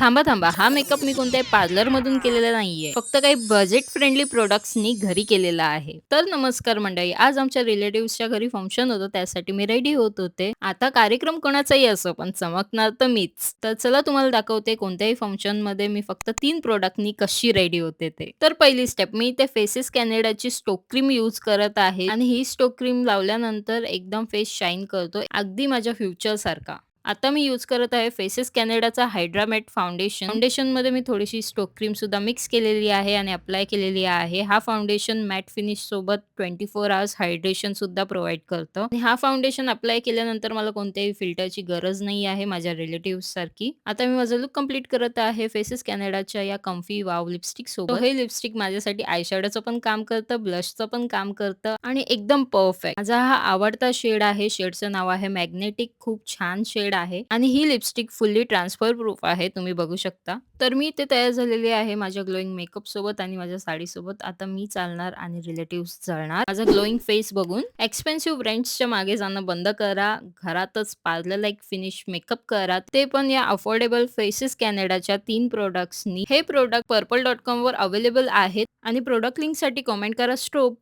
थांबा, थांबा. हा मेकअप मी कोणत्याही पार्लरमधून केलेला नाहीये. फक्त काही बजेट फ्रेंडली प्रॉडक्ट्सनी घरी केलेला आहे. तर नमस्कार मंडळी. आज आमच्या रिलेटिव्हजच्या घरी फंक्शन होतं, त्यासाठी मी रेडी होत होते. आता कार्यक्रम कोणाचाही असो, पण चमकणार तर मीच. तर चला तुम्हाला दाखवते कोणत्याही फंक्शनमध्ये मी फक्त 3 प्रॉडक्टनी कशी रेडी होते ते. तर पहिली स्टेप, मी इथे फेसेस कॅनडाची स्टोक क्रीम यूज करत आहे आणि ही स्टोक क्रीम लावल्यानंतर एकदम फेस शाईन करतो, अगदी माझ्या फ्युचरसारखा. आता मी यूज करत आहे फेसेस कॅनडाचा हायड्रा मॅट फाउंडेशन. फाउंडेशनमध्ये मी थोडीशी स्टोक क्रीमसुद्धा मिक्स केलेली आहे आणि अप्लाय केलेली आहे. हा फाउंडेशन मॅट फिनिशसोबत 24 अवर्स हायड्रेशनसुद्धा प्रोव्हाईड करतं आणि हा फाउंडेशन अप्लाय केल्यानंतर मला कोणत्याही फिल्टरची गरज नाही आहे माझ्या रिलेटिव्हसारखी. आता मी माझं लूक कंप्लीट करत आहे फेसेस कॅनडाच्या या कम्फी वाव लिपस्टिकसोबत. हे लिपस्टिक माझ्यासाठी आयशॅडोचं पण काम करतं, ब्लशचं पण काम करतं आणि एकदम परफेक्ट. माझा हा आवडता शेड आहे. शेडचं नाव आहे मॅग्नेटिक. खूप छान शेड आहे आणि ही लिपस्टिक फुल्ली ट्रान्सफर प्रूफ आहे. तुम्ही बघू शकता. तर मी इथे तयार झालेली आहे माझ्या ग्लोईंग मेकअप सोबत आणि माझ्या साडीसोबत. आता मी चालणार आणि रिलेटिव्हज जळणार. माझा ग्लोईंग फेस बघून एक्सपेन्सिव्ह ब्रँड्सच्या मागे जाणं बंद करा. घरातच पार्लर लाईक फिनिश मेकअप करा. ते पण या अफोर्डेबल फेसेस कॅनडाच्या 3 प्रॉडक्ट्सनी. हे प्रॉडक्ट Purplle.com वर अवेलेबल आहेत आणि प्रॉडक्ट लिंकसाठी कमेंट करा स्ट्रोब.